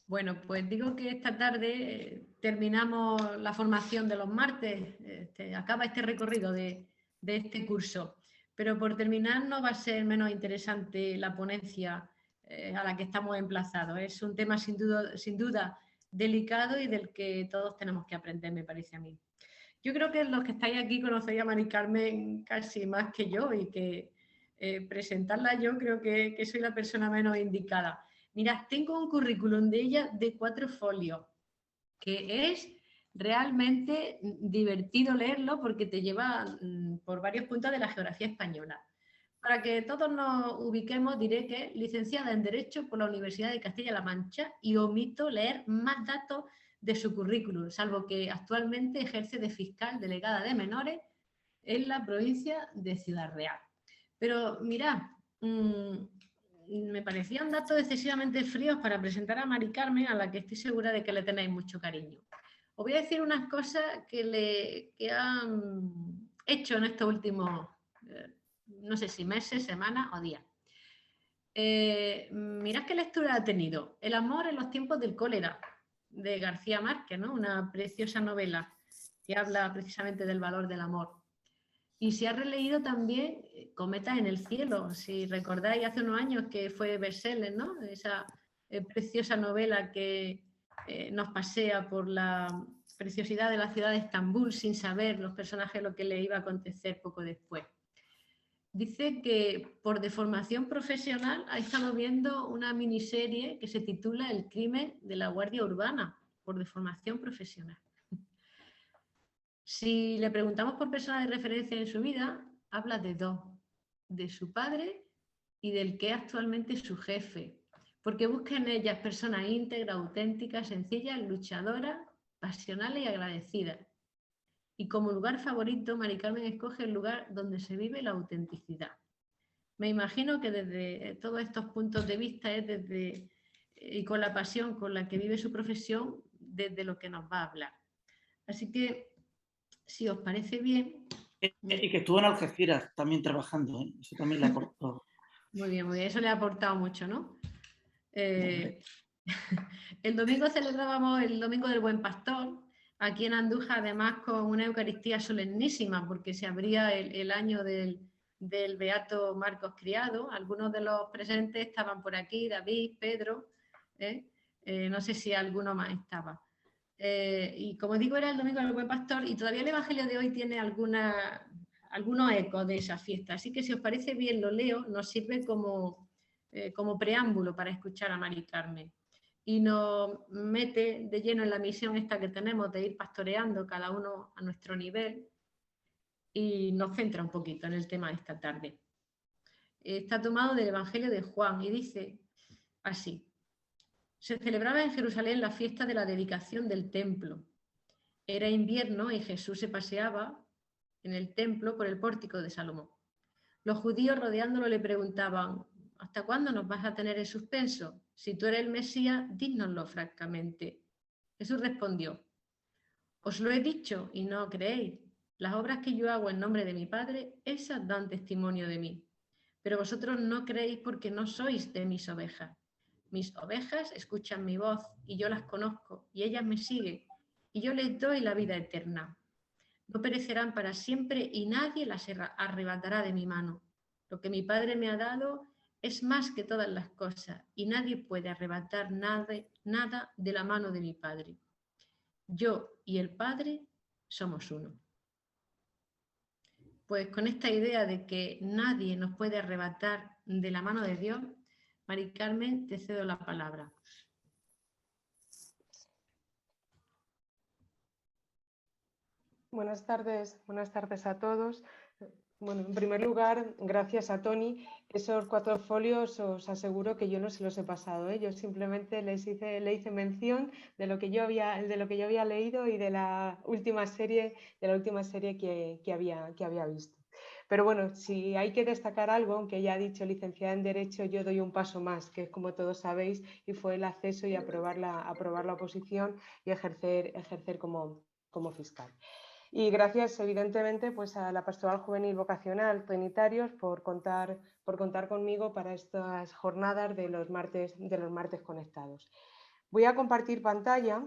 Bueno, pues digo que esta tarde terminamos la formación de los martes, acaba este recorrido de este curso, pero por terminar no va a ser menos interesante la ponencia a la que estamos emplazados. Es un tema sin duda delicado y del que todos tenemos que aprender, me parece a mí. Yo creo que los que estáis aquí conocéis a Mari Carmen casi más que yo y que presentarla yo creo que soy la persona menos indicada. Mirad, tengo un currículum de ella de 4 folios, que es realmente divertido leerlo porque te lleva por varios puntos de la geografía española. Para que todos nos ubiquemos, diré que es licenciada en Derecho por la Universidad de Castilla-La Mancha y omito leer más datos de su currículum, salvo que actualmente ejerce de fiscal delegada de menores en la provincia de Ciudad Real. Pero mirad, me parecían datos excesivamente fríos para presentar a Mari Carmen, a la que estoy segura de que le tenéis mucho cariño. Os voy a decir unas cosas que han hecho en estos últimos, no sé si meses, semanas o días. Mirad qué lectura ha tenido. El amor en los tiempos del cólera, de García Márquez, ¿no? Una preciosa novela que habla precisamente del valor del amor. Y se ha releído también Cometas en el cielo, si recordáis hace unos años que fue bestseller, ¿no? Esa preciosa novela que nos pasea por la preciosidad de la ciudad de Estambul sin saber los personajes lo que le iba a acontecer poco después. Dice que por deformación profesional ha estado viendo una miniserie que se titula El crimen de la Guardia Urbana, por deformación profesional. Si le preguntamos por personas de referencia en su vida, habla de dos, de su padre y del que es actualmente su jefe, porque busca en ellas personas íntegras, auténticas, sencillas, luchadoras, pasionales y agradecidas. Y como lugar favorito, Mari Carmen escoge el lugar donde se vive la autenticidad. Me imagino que desde todos estos puntos de vista es desde, y con la pasión con la que vive su profesión, desde lo que nos va a hablar. Así que, si os parece bien... Y que estuvo en Algeciras también trabajando, ¿eh? Eso también le aportó. Muy bien, muy bien. Eso le ha aportado mucho, ¿no? El domingo celebrábamos el Domingo del Buen Pastor, aquí en Andújar, además con una Eucaristía solemnísima, porque se abría el año del Beato Marcos Criado. Algunos de los presentes estaban por aquí, David, Pedro, no sé si alguno más estaba. Y como digo, era el Domingo del Buen Pastor y todavía el Evangelio de hoy tiene algunos ecos de esa fiesta. Así que si os parece bien lo leo, nos sirve como preámbulo para escuchar a Mari Carmen. Y nos mete de lleno en la misión esta que tenemos de ir pastoreando cada uno a nuestro nivel y nos centra un poquito en el tema de esta tarde. Está tomado del Evangelio de Juan y dice así: se celebraba en Jerusalén la fiesta de la dedicación del templo. Era invierno y Jesús se paseaba en el templo por el pórtico de Salomón. Los judíos rodeándolo le preguntaban: ¿hasta cuándo nos vas a tener en suspenso? Si tú eres el Mesías, dínoslo francamente. Jesús respondió: os lo he dicho y no creéis. Las obras que yo hago en nombre de mi Padre, esas dan testimonio de mí. Pero vosotros no creéis porque no sois de mis ovejas. Mis ovejas escuchan mi voz y yo las conozco y ellas me siguen y yo les doy la vida eterna. No perecerán para siempre y nadie las arrebatará de mi mano. Lo que mi Padre me ha dado es más que todas las cosas y nadie puede arrebatar nada de la mano de mi Padre. Yo y el Padre somos uno. Pues con esta idea de que nadie nos puede arrebatar de la mano de Dios, Mari Carmen, te cedo la palabra. Buenas tardes a todos. Bueno, en primer lugar, gracias a Tony. Esos 4 folios os aseguro que yo no se los he pasado, ¿eh? Yo simplemente le hice mención de lo que yo había leído y de la última serie que había visto. Pero bueno, si hay que destacar algo, aunque ya ha dicho licenciada en Derecho, yo doy un paso más, que es como todos sabéis, y fue el acceso y aprobar la oposición y ejercer como fiscal. Y gracias, evidentemente, pues a la Pastoral Juvenil Vocacional Trinitarios por contar conmigo para estas jornadas de los martes conectados. Voy a compartir pantalla,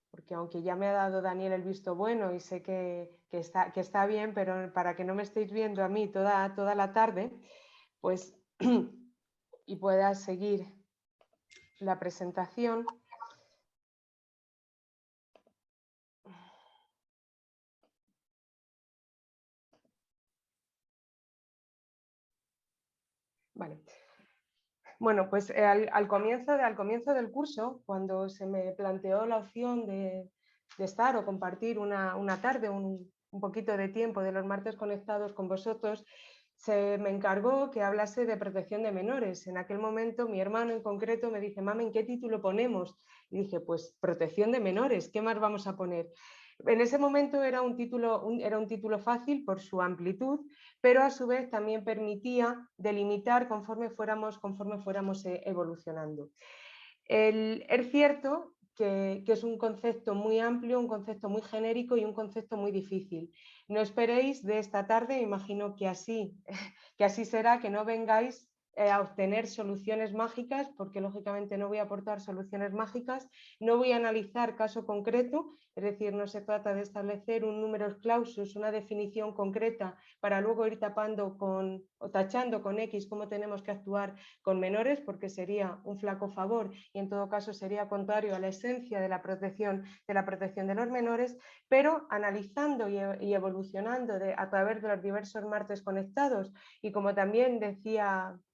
porque aunque ya me ha dado Daniel el visto bueno y sé que está bien, pero para que no me estéis viendo a mí toda la tarde, pues y pueda seguir la presentación. Vale. Bueno, pues al comienzo del curso, cuando se me planteó la opción de estar o compartir una tarde, un poquito de tiempo de los martes conectados con vosotros, se me encargó que hablase de protección de menores. En aquel momento mi hermano en concreto me dice: mami, ¿en qué título ponemos? Y dije: pues protección de menores, ¿qué más vamos a poner? En ese momento era un título fácil por su amplitud, pero a su vez también permitía delimitar conforme fuéramos evolucionando. Es cierto que es un concepto muy amplio, un concepto muy genérico y un concepto muy difícil. No esperéis de esta tarde, imagino que así será, que no vengáis a obtener soluciones mágicas, porque lógicamente no voy a aportar soluciones mágicas, no voy a analizar caso concreto, es decir, no se trata de establecer un numerus clausus, una definición concreta para luego ir tapando o tachando con X cómo tenemos que actuar con menores, porque sería un flaco favor y en todo caso sería contrario a la esencia de la protección de los menores, pero analizando y evolucionando a través de los diversos martes conectados, y como también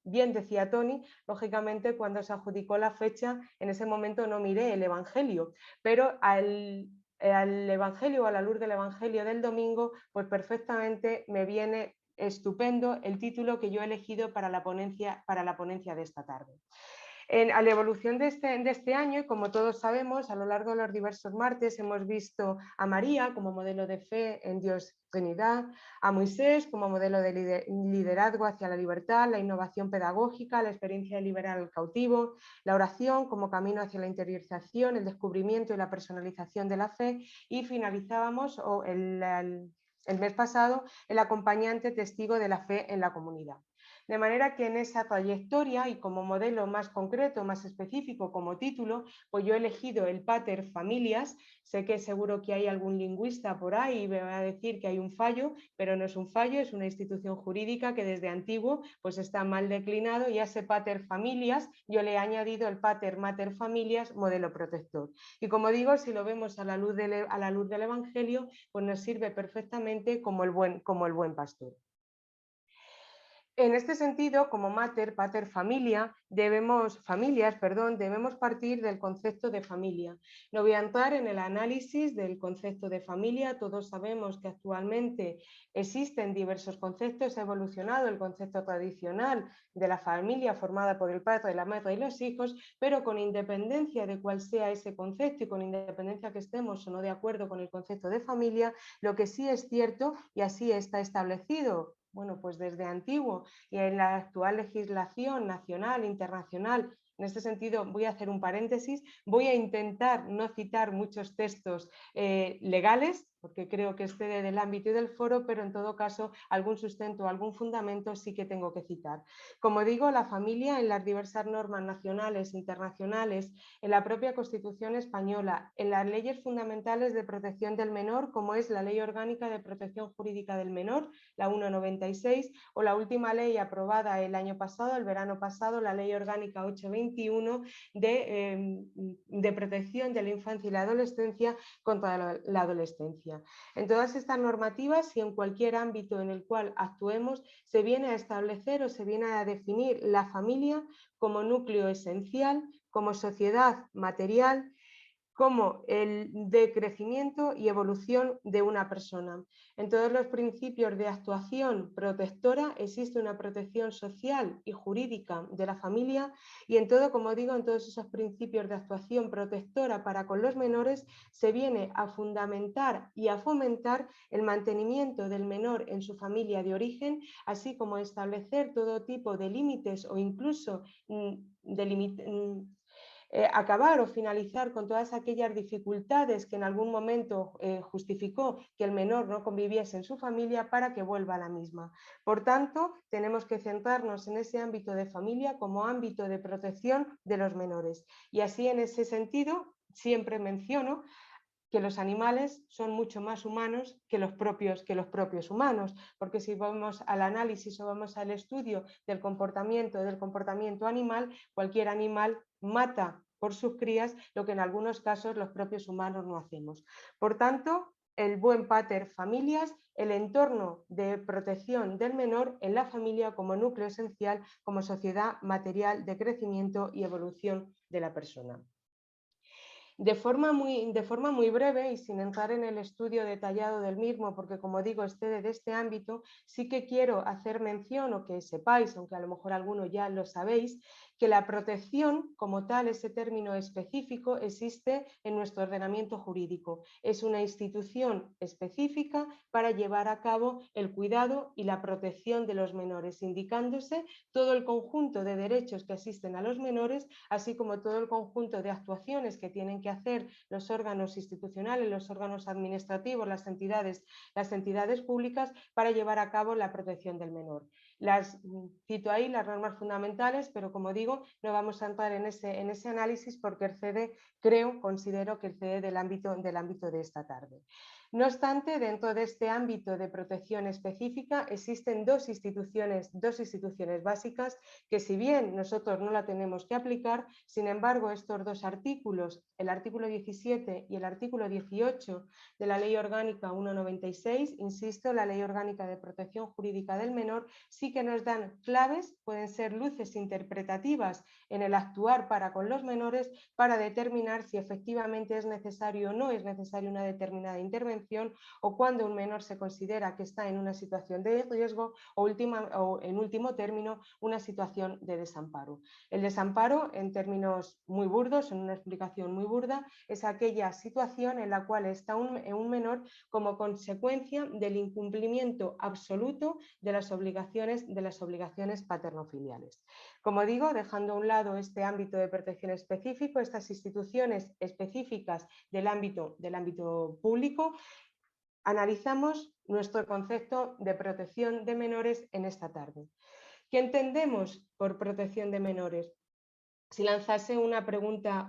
bien decía Tony, lógicamente cuando se adjudicó la fecha, en ese momento no miré el Evangelio, pero al Evangelio o a la luz del Evangelio del domingo, pues perfectamente me viene estupendo el título que yo he elegido para la ponencia de esta tarde. A la evolución de este año, y como todos sabemos, a lo largo de los diversos martes hemos visto a María como modelo de fe en Dios Trinidad, a Moisés como modelo de liderazgo hacia la libertad, la innovación pedagógica, la experiencia de liberar al cautivo, la oración como camino hacia la interiorización, el descubrimiento y la personalización de la fe, y finalizábamos el mes pasado el acompañante testigo de la fe en la comunidad. De manera que en esa trayectoria y como modelo más concreto, más específico, como título, pues yo he elegido el Pater Familias. Sé que seguro que hay algún lingüista por ahí y me va a decir que hay un fallo, pero no es un fallo, es una institución jurídica que desde antiguo pues está mal declinado, y a ese Pater Familias yo le he añadido el Pater Mater Familias modelo protector. Y como digo, si lo vemos a la luz del Evangelio, pues nos sirve perfectamente como el buen pastor. En este sentido, como mater, pater, debemos partir del concepto de familia. No voy a entrar en el análisis del concepto de familia. Todos sabemos que actualmente existen diversos conceptos. Ha evolucionado el concepto tradicional de la familia formada por el padre, la madre y los hijos, pero con independencia de cuál sea ese concepto y con independencia que estemos o no de acuerdo con el concepto de familia, lo que sí es cierto, y así está establecido, bueno, pues desde antiguo y en la actual legislación nacional, internacional. En este sentido voy a hacer un paréntesis, voy a intentar no citar muchos textos legales, porque creo que excede del ámbito y del foro, pero en todo caso algún sustento, algún fundamento sí que tengo que citar. Como digo, la familia en las diversas normas nacionales, internacionales, en la propia Constitución española, en las leyes fundamentales de protección del menor, como es la Ley Orgánica de Protección Jurídica del Menor, la 196, o la última ley aprobada el año pasado, el verano pasado, la Ley Orgánica 821 de protección de la infancia y la adolescencia contra la adolescencia. En todas estas normativas y en cualquier ámbito en el cual actuemos, se viene a establecer o se viene a definir la familia como núcleo esencial, como sociedad material, como el de crecimiento y evolución de una persona. En todos los principios de actuación protectora existe una protección social y jurídica de la familia, y en todo, como digo, en todos esos principios de actuación protectora para con los menores se viene a fundamentar y a fomentar el mantenimiento del menor en su familia de origen, así como establecer todo tipo de límites o incluso acabar o finalizar con todas aquellas dificultades que en algún momento justificó que el menor no conviviese en su familia para que vuelva a la misma. Por tanto, tenemos que centrarnos en ese ámbito de familia como ámbito de protección de los menores. Y así, en ese sentido, siempre menciono que los animales son mucho más humanos que los propios humanos, porque si vamos al análisis o vamos al estudio del comportamiento animal, cualquier animal mata por sus crías lo que en algunos casos los propios humanos no hacemos. Por tanto, el buen pater familias, el entorno de protección del menor en la familia como núcleo esencial, como sociedad material de crecimiento y evolución de la persona. De forma muy breve y sin entrar en el estudio detallado del mismo, porque como digo, excede de este ámbito, sí que quiero hacer mención o que sepáis, aunque a lo mejor alguno ya lo sabéis, que la protección como tal, ese término específico, existe en nuestro ordenamiento jurídico. Es una institución específica para llevar a cabo el cuidado y la protección de los menores, indicándose todo el conjunto de derechos que asisten a los menores, así como todo el conjunto de actuaciones que tienen que hacer los órganos institucionales, los órganos administrativos, las entidades públicas para llevar a cabo la protección del menor. Cito ahí las normas fundamentales, pero como digo, no vamos a entrar en ese análisis porque considero que excede del ámbito de esta tarde. No obstante, dentro de este ámbito de protección específica existen dos instituciones básicas que, si bien nosotros no la tenemos que aplicar, sin embargo estos dos artículos, el artículo 17 y el artículo 18 de la Ley Orgánica 196, insisto, la Ley Orgánica de Protección Jurídica del Menor, sí que nos dan claves, pueden ser luces interpretativas en el actuar para con los menores para determinar si efectivamente es necesario o no es necesaria una determinada intervención, o cuando un menor se considera que está en una situación de riesgo o en último término una situación de desamparo. El desamparo, en términos muy burdos, en una explicación muy burda, es aquella situación en la cual está un menor como consecuencia del incumplimiento absoluto de las obligaciones paternofiliales. Como digo, dejando a un lado este ámbito de protección específico, estas instituciones específicas del ámbito público, analizamos nuestro concepto de protección de menores en esta tarde. ¿Qué entendemos por protección de menores? Si lanzase una pregunta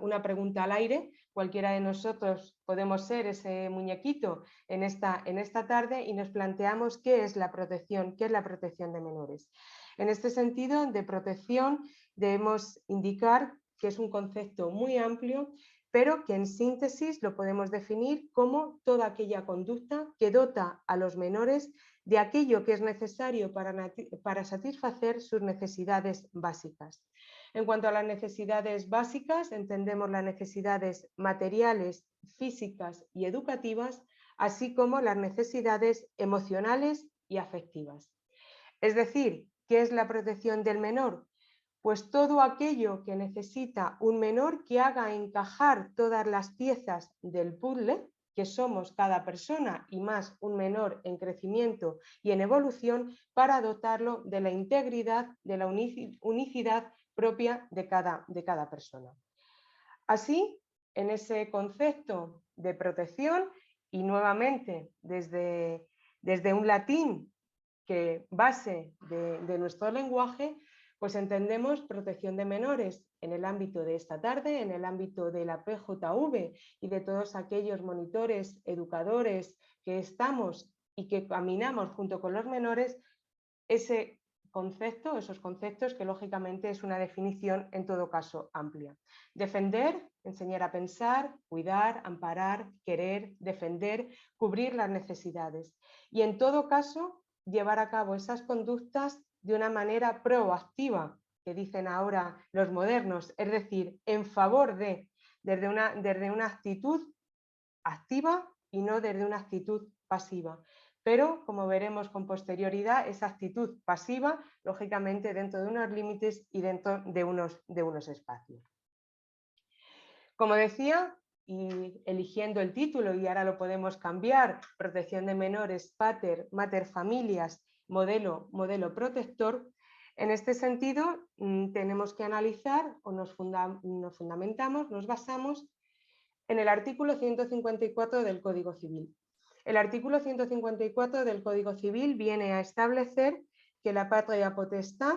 al aire, cualquiera de nosotros podemos ser ese muñequito en esta tarde y nos planteamos qué es la protección de menores. En este sentido, de protección debemos indicar que es un concepto muy amplio, pero que en síntesis lo podemos definir como toda aquella conducta que dota a los menores de aquello que es necesario para satisfacer sus necesidades básicas. En cuanto a las necesidades básicas, entendemos las necesidades materiales, físicas y educativas, así como las necesidades emocionales y afectivas. Es decir, ¿qué es la protección del menor? Pues todo aquello que necesita un menor que haga encajar todas las piezas del puzzle, que somos cada persona y más un menor en crecimiento y en evolución, para dotarlo de la integridad, de la unicidad propia de cada persona. Así, en ese concepto de protección, y nuevamente desde un latín que base de nuestro lenguaje, pues entendemos protección de menores en el ámbito de esta tarde, en el ámbito de la PJV y de todos aquellos monitores, educadores que estamos y que caminamos junto con los menores, esos conceptos que lógicamente es una definición en todo caso amplia. Defender, enseñar a pensar, cuidar, amparar, querer, defender, cubrir las necesidades y en todo caso llevar a cabo esas conductas de una manera proactiva, que dicen ahora los modernos, es decir, en favor desde una actitud activa y no desde una actitud pasiva. Pero, como veremos con posterioridad, esa actitud pasiva, lógicamente dentro de unos límites y dentro de unos espacios. Como decía, y eligiendo el título, y ahora lo podemos cambiar, protección de menores, pater, mater familias, modelo protector, En este sentido, tenemos que analizar o nos fundamentamos, nos basamos en el artículo 154 del Código Civil. El artículo 154 del Código Civil viene a establecer que la patria potestad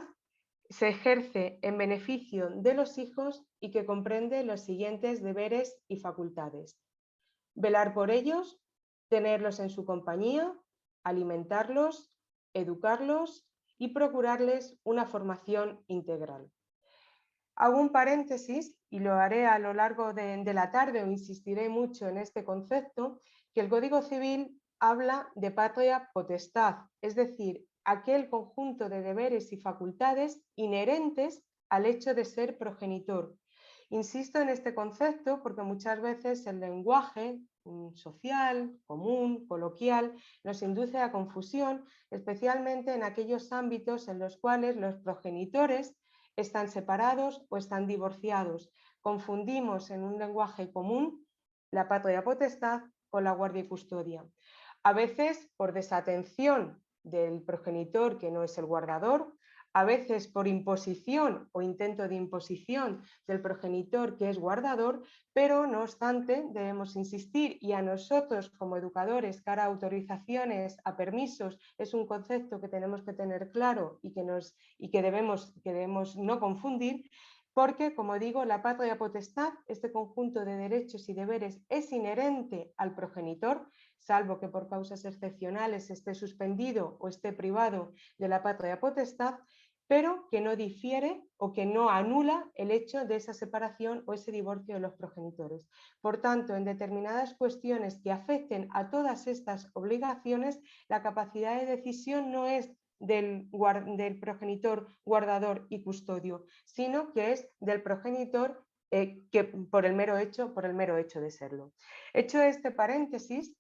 se ejerce en beneficio de los hijos y que comprende los siguientes deberes y facultades: velar por ellos, tenerlos en su compañía, alimentarlos, educarlos y procurarles una formación integral. Hago un paréntesis y lo haré a lo largo de la tarde, o insistiré mucho en este concepto, que el Código Civil habla de patria potestad, es decir, aquel conjunto de deberes y facultades inherentes al hecho de ser progenitor. Insisto en este concepto porque muchas veces el lenguaje social, común, coloquial, nos induce a confusión, especialmente en aquellos ámbitos en los cuales los progenitores están separados o están divorciados. Confundimos en un lenguaje común la patria potestad con la guardia y custodia. A veces por desatención del progenitor, que no es el guardador, a veces por imposición o intento de imposición del progenitor, que es guardador, pero no obstante debemos insistir, y a nosotros como educadores, cara a autorizaciones, a permisos, es un concepto que tenemos que tener claro y que debemos no confundir, porque, como digo, la patria potestad, este conjunto de derechos y deberes, es inherente al progenitor, salvo que por causas excepcionales esté suspendido o esté privado de la patria potestad, pero que no difiere o que no anula el hecho de esa separación o ese divorcio de los progenitores. Por tanto, en determinadas cuestiones que afecten a todas estas obligaciones, la capacidad de decisión no es del progenitor, guardador y custodio, sino que es del progenitor que por el mero hecho de serlo. Hecho este paréntesis,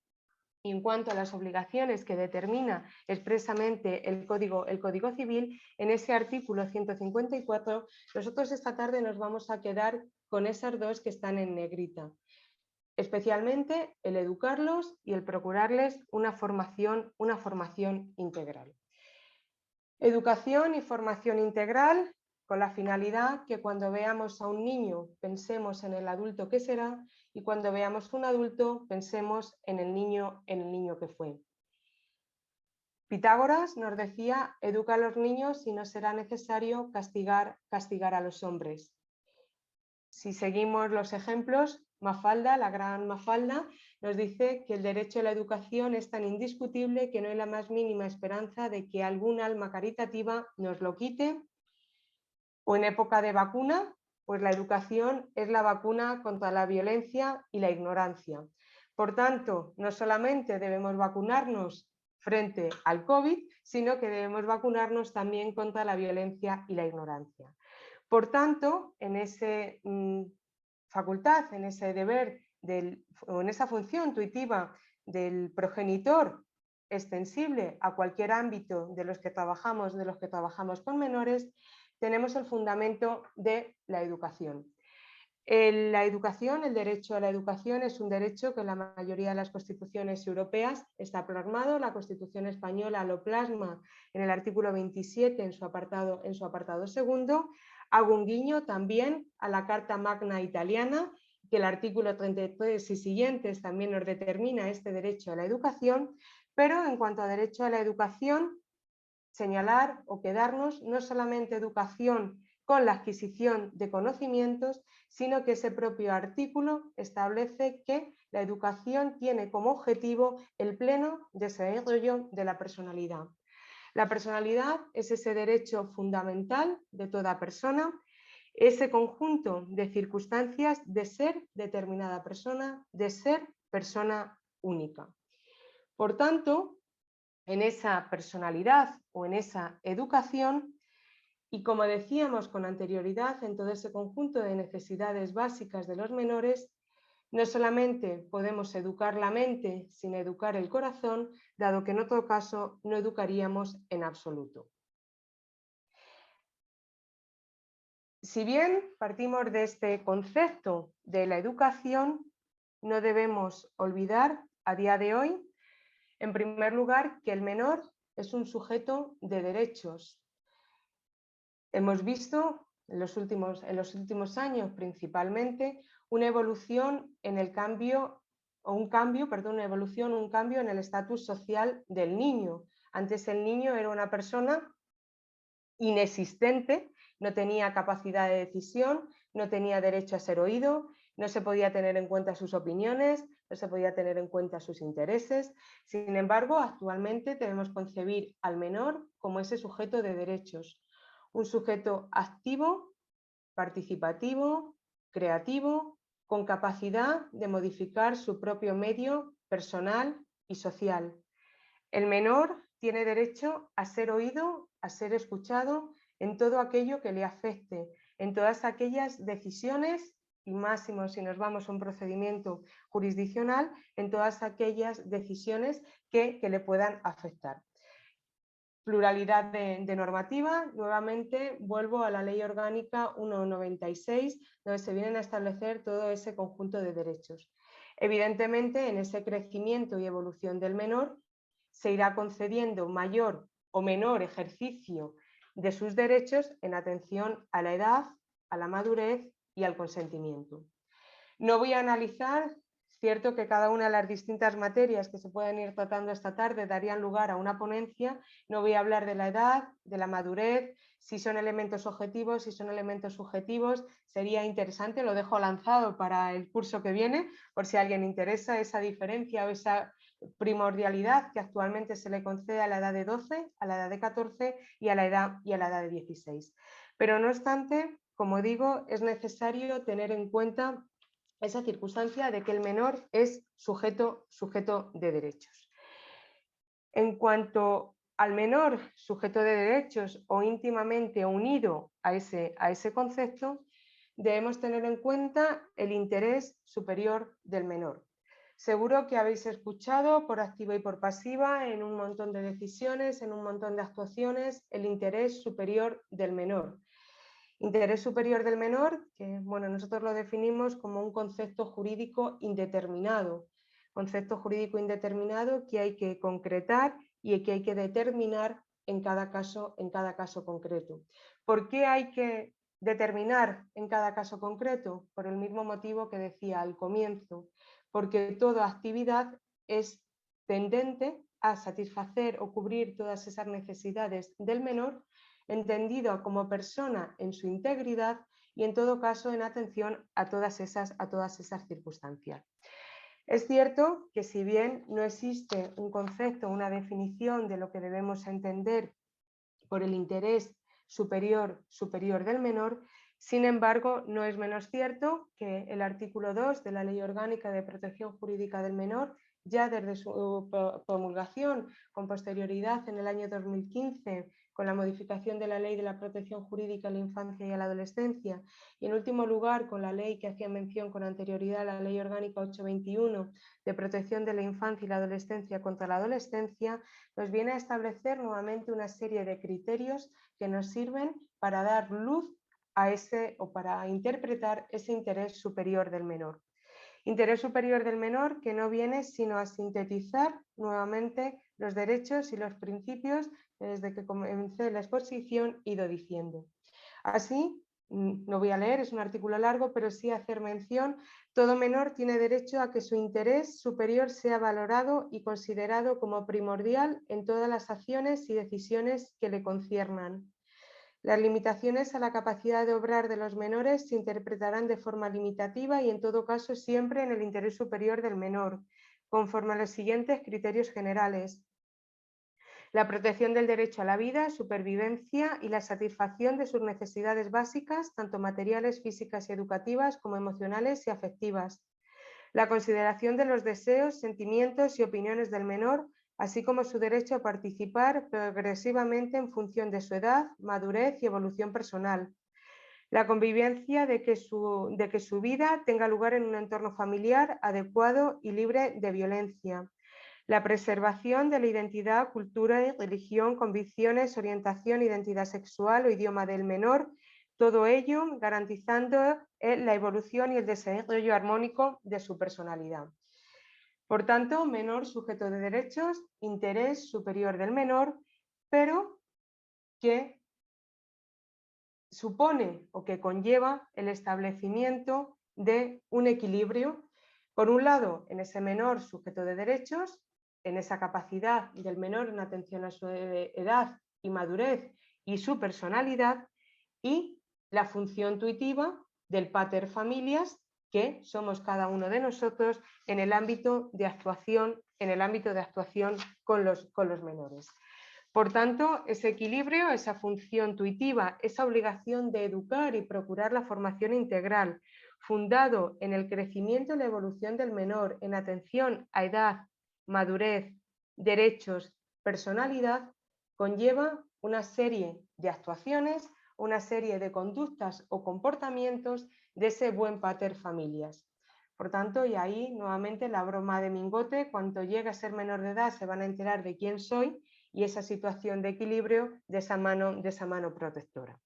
y en cuanto a las obligaciones que determina expresamente el Código Civil, en ese artículo 154, nosotros esta tarde nos vamos a quedar con esas dos que están en negrita, especialmente el educarlos y el procurarles una formación integral. Educación y formación integral con la finalidad que cuando veamos a un niño pensemos en el adulto que será, y cuando veamos un adulto pensemos en el niño que fue. Pitágoras nos decía: educa a los niños y no será necesario castigar a los hombres. Si seguimos los ejemplos, Mafalda, la gran Mafalda, nos dice que el derecho a la educación es tan indiscutible que no hay la más mínima esperanza de que algún alma caritativa nos lo quite. O en época de vacuna, pues la educación es la vacuna contra la violencia y la ignorancia. Por tanto, no solamente debemos vacunarnos frente al COVID, sino que debemos vacunarnos también contra la violencia y la ignorancia. Por tanto, en esa facultad, en ese deber o en esa función tuitiva del progenitor, extensible a cualquier ámbito de los que trabajamos con menores, tenemos el fundamento de la educación. El derecho a la educación es un derecho que en la mayoría de las constituciones europeas está plasmado. La Constitución española lo plasma en el artículo 27 en su apartado segundo. Hago un guiño también a la Carta Magna italiana, que el artículo 33 y siguientes también nos determina este derecho a la educación, pero en cuanto a derecho a la educación, señalar o quedarnos no solamente educación con la adquisición de conocimientos, sino que ese propio artículo establece que la educación tiene como objetivo el pleno desarrollo de la personalidad. La personalidad es ese derecho fundamental de toda persona, ese conjunto de circunstancias de ser determinada persona, de ser persona única. Por tanto, en esa personalidad o en esa educación, y como decíamos con anterioridad, en todo ese conjunto de necesidades básicas de los menores, no solamente podemos educar la mente sin educar el corazón, dado que en otro caso no educaríamos en absoluto. Si bien partimos de este concepto de la educación, no debemos olvidar a día de hoy, en primer lugar, que el menor es un sujeto de derechos. Hemos visto en los últimos años principalmente una evolución en el cambio, o un cambio en el estatus social del niño. Antes el niño era una persona inexistente, no tenía capacidad de decisión, no tenía derecho a ser oído, no se podía tener en cuenta sus opiniones, no se podía tener en cuenta sus intereses. Sin embargo, actualmente debemos concebir al menor como ese sujeto de derechos, un sujeto activo, participativo, creativo, con capacidad de modificar su propio medio personal y social. El menor tiene derecho a ser oído, a ser escuchado en todo aquello que le afecte, en todas aquellas decisiones y máximo si nos vamos a un procedimiento jurisdiccional, en todas aquellas decisiones que le puedan afectar. Pluralidad de normativa, nuevamente vuelvo a la Ley Orgánica 196, donde se vienen a establecer todo ese conjunto de derechos. Evidentemente, en ese crecimiento y evolución del menor, se irá concediendo mayor o menor ejercicio de sus derechos en atención a la edad, a la madurez y al consentimiento. No voy a analizar, cierto que cada una de las distintas materias que se pueden ir tratando esta tarde darían lugar a una ponencia, no voy a hablar de la edad, de la madurez, si son elementos objetivos, si son elementos subjetivos, sería interesante, lo dejo lanzado para el curso que viene, por si a alguien interesa esa diferencia o esa primordialidad que actualmente se le concede a la edad de 12, a la edad de 14 y a la edad de 16. Pero no obstante, como digo, es necesario tener en cuenta esa circunstancia de que el menor es sujeto de derechos. En cuanto al menor sujeto de derechos o íntimamente unido a ese concepto, debemos tener en cuenta el interés superior del menor. Seguro que habéis escuchado por activa y por pasiva en un montón de decisiones, en un montón de actuaciones, el interés superior del menor. Interés superior del menor, que bueno, nosotros lo definimos como un concepto jurídico indeterminado. Concepto jurídico indeterminado que hay que concretar y que hay que determinar en cada caso concreto. ¿Por qué hay que determinar en cada caso concreto? Por el mismo motivo que decía al comienzo, porque toda actividad es tendente a satisfacer o cubrir todas esas necesidades del menor, entendido como persona en su integridad y en todo caso en atención a todas esas circunstancias. Es cierto que si bien no existe un concepto, una definición de lo que debemos entender por el interés superior del menor, sin embargo, no es menos cierto que el artículo 2 de la Ley Orgánica de Protección Jurídica del Menor, ya desde su promulgación con posterioridad en el año 2015, con la modificación de la Ley de la Protección Jurídica a la Infancia y a la Adolescencia, y en último lugar con la ley que hacía mención con anterioridad a la Ley Orgánica 821 de Protección de la Infancia y la Adolescencia contra la Adolescencia, nos viene a establecer nuevamente una serie de criterios que nos sirven para dar luz a ese o para interpretar ese interés superior del menor. Interés superior del menor que no viene sino a sintetizar nuevamente los derechos y los principios que desde que comencé la exposición he ido diciendo. Así, no voy a leer, es un artículo largo, pero sí hacer mención, todo menor tiene derecho a que su interés superior sea valorado y considerado como primordial en todas las acciones y decisiones que le conciernan. Las limitaciones a la capacidad de obrar de los menores se interpretarán de forma limitativa y en todo caso siempre en el interés superior del menor, conforme a los siguientes criterios generales. La protección del derecho a la vida, supervivencia y la satisfacción de sus necesidades básicas, tanto materiales, físicas y educativas como emocionales y afectivas. La consideración de los deseos, sentimientos y opiniones del menor, así como su derecho a participar progresivamente en función de su edad, madurez y evolución personal. La convivencia de que su vida tenga lugar en un entorno familiar adecuado y libre de violencia. La preservación de la identidad, cultura y religión, convicciones, orientación, identidad sexual o idioma del menor, todo ello garantizando la evolución y el desarrollo armónico de su personalidad. Por tanto, menor sujeto de derechos, interés superior del menor, pero que supone o que conlleva el establecimiento de un equilibrio, por un lado, en ese menor sujeto de derechos, en esa capacidad del menor en atención a su edad y madurez y su personalidad, y la función tuitiva del pater familias, que somos cada uno de nosotros en el ámbito de actuación, con los menores. Por tanto, ese equilibrio, esa función tuitiva, esa obligación de educar y procurar la formación integral, fundado en el crecimiento y la evolución del menor, en atención a edad, madurez, derechos, personalidad, conlleva una serie de actuaciones, una serie de conductas o comportamientos de ese buen pater familias. Por tanto, y ahí nuevamente la broma de Mingote, cuando llegue a ser menor de edad se van a enterar de quién soy, y esa situación de equilibrio de esa mano protectora.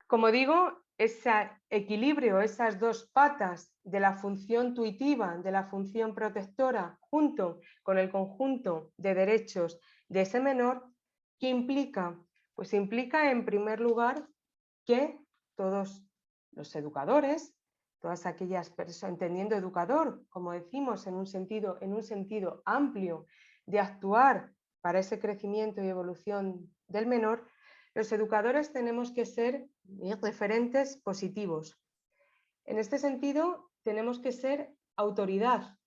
Como digo, ese equilibrio, esas dos patas de la función tuitiva, de la función protectora, junto con el conjunto de derechos de ese menor, ¿qué implica? Pues implica, en primer lugar, que todos los educadores, todas aquellas personas, entendiendo educador, como decimos, en un sentido amplio, de actuar para ese crecimiento y evolución del menor, los educadores tenemos que ser referentes positivos. En este sentido, tenemos que ser autoridad.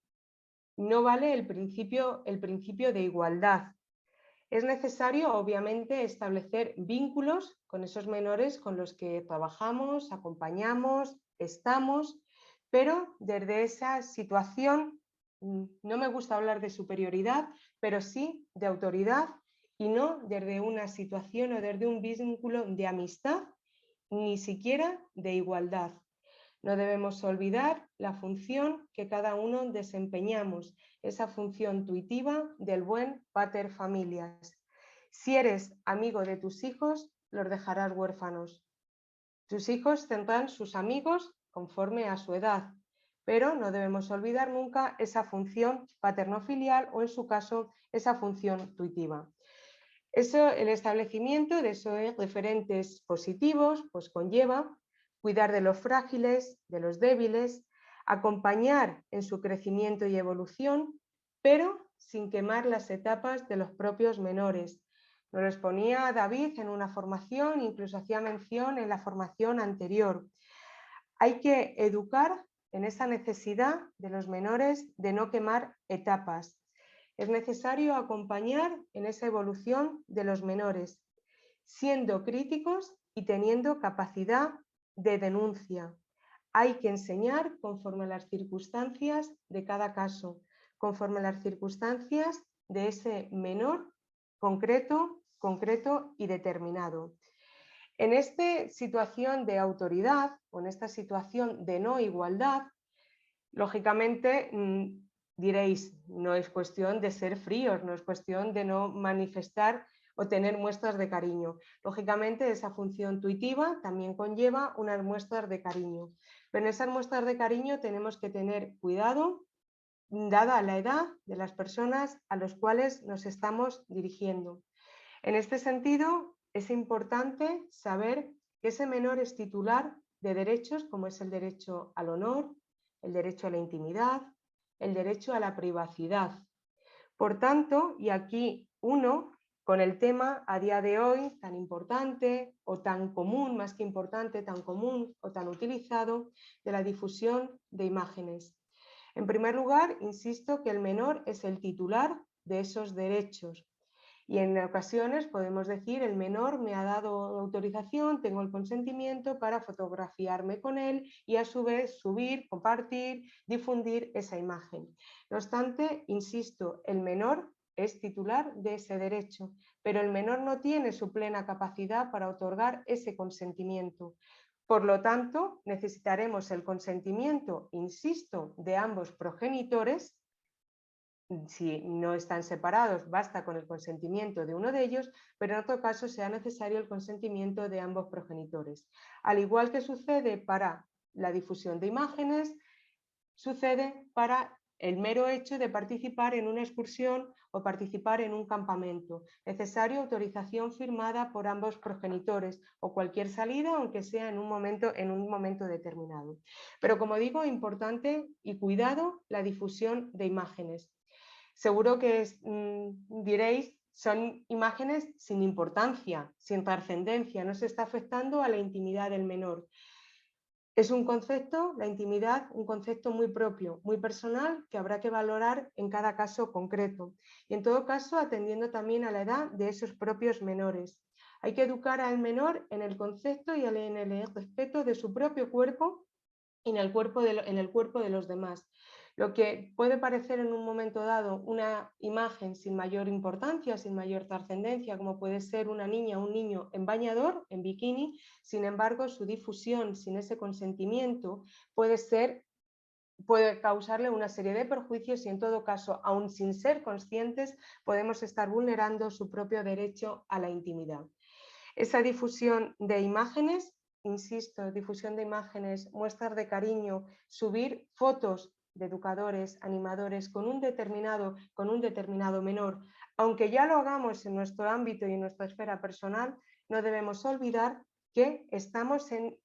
No vale el principio de igualdad. Es necesario, obviamente, establecer vínculos con esos menores con los que trabajamos, acompañamos, estamos, pero desde esa situación, no me gusta hablar de superioridad, pero sí de autoridad, y no desde una situación o desde un vínculo de amistad, ni siquiera de igualdad. No debemos olvidar la función que cada uno desempeñamos, esa función tuitiva del buen pater familias. Si eres amigo de tus hijos, los dejarás huérfanos. Tus hijos tendrán sus amigos conforme a su edad, pero no debemos olvidar nunca esa función paterno-filial o, en su caso, esa función tuitiva. El establecimiento de esos referentes positivos pues conlleva cuidar de los frágiles, de los débiles, acompañar en su crecimiento y evolución, pero sin quemar las etapas de los propios menores. Nos lo exponía David en una formación, incluso hacía mención en la formación anterior. Hay que educar en esa necesidad de los menores de no quemar etapas. Es necesario acompañar en esa evolución de los menores, siendo críticos y teniendo capacidad de denuncia. Hay que enseñar conforme a las circunstancias de cada caso, conforme a las circunstancias de ese menor concreto y determinado. En esta situación de autoridad o en esta situación de no igualdad, lógicamente diréis, no es cuestión de ser fríos, no es cuestión de no manifestar o tener muestras de cariño. Lógicamente esa función tuitiva también conlleva unas muestras de cariño, pero en esas muestras de cariño tenemos que tener cuidado, dada la edad de las personas a las cuales nos estamos dirigiendo. En este sentido, es importante saber que ese menor es titular de derechos como es el derecho al honor, el derecho a la intimidad, el derecho a la privacidad. Por tanto, y aquí uno, con el tema a día de hoy tan importante o tan común, más que importante, tan común o tan utilizado, de la difusión de imágenes. En primer lugar, insisto que el menor es el titular de esos derechos. Y en ocasiones podemos decir, el menor me ha dado autorización, tengo el consentimiento para fotografiarme con él y a su vez subir, compartir, difundir esa imagen. No obstante, insisto, el menor es titular de ese derecho, pero el menor no tiene su plena capacidad para otorgar ese consentimiento. Por lo tanto, necesitaremos el consentimiento, insisto, de ambos progenitores. Si no están separados, basta con el consentimiento de uno de ellos, pero en otro caso será necesario el consentimiento de ambos progenitores. Al igual que sucede para la difusión de imágenes, sucede para el mero hecho de participar en una excursión o participar en un campamento. Necesario autorización firmada por ambos progenitores o cualquier salida, aunque sea en un momento determinado. Pero como digo, importante y cuidado la difusión de imágenes. Seguro que diréis, son imágenes sin importancia, sin trascendencia, no se está afectando a la intimidad del menor. Es un concepto, la intimidad, un concepto muy propio, muy personal, que habrá que valorar en cada caso concreto. Y en todo caso, atendiendo también a la edad de esos propios menores. Hay que educar al menor en el concepto y en el respeto de su propio cuerpo y en el cuerpo de los demás. Lo que puede parecer en un momento dado una imagen sin mayor importancia, sin mayor trascendencia, como puede ser una niña o un niño en bañador, en bikini, sin embargo, su difusión sin ese consentimiento puede causarle una serie de perjuicios y en todo caso, aun sin ser conscientes, podemos estar vulnerando su propio derecho a la intimidad. Esa difusión de imágenes, insisto, difusión de imágenes, muestras de cariño, subir fotos de educadores, animadores con un determinado menor, aunque ya lo hagamos en nuestro ámbito y en nuestra esfera personal, no debemos olvidar que estamos en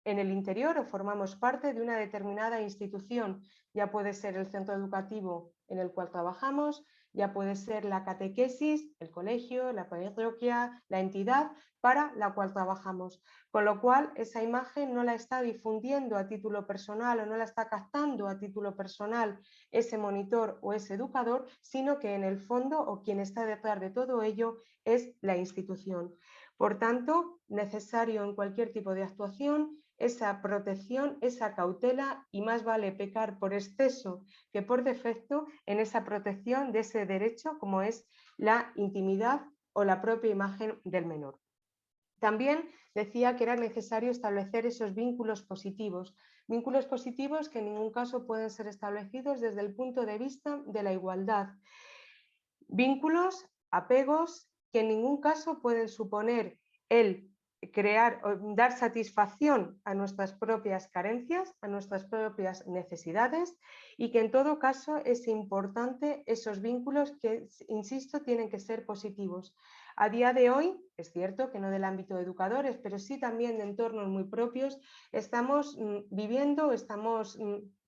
el interior o formamos parte de una determinada institución, ya puede ser el centro educativo en el cual trabajamos, ya puede ser la catequesis, el colegio, la parroquia, la entidad para la cual trabajamos. Con lo cual, esa imagen no la está difundiendo a título personal o no la está captando a título personal ese monitor o ese educador, sino que en el fondo o quien está detrás de todo ello es la institución. Por tanto, necesario en cualquier tipo de actuación esa protección, esa cautela y más vale pecar por exceso que por defecto en esa protección de ese derecho como es la intimidad o la propia imagen del menor. También decía que era necesario establecer esos vínculos positivos que en ningún caso pueden ser establecidos desde el punto de vista de la igualdad. Vínculos, apegos, que en ningún caso pueden suponer el crear o dar satisfacción a nuestras propias carencias, a nuestras propias necesidades y que en todo caso es importante esos vínculos que, insisto, tienen que ser positivos. A día de hoy, es cierto que no del ámbito de educadores, pero sí también de entornos muy propios, estamos viviendo, estamos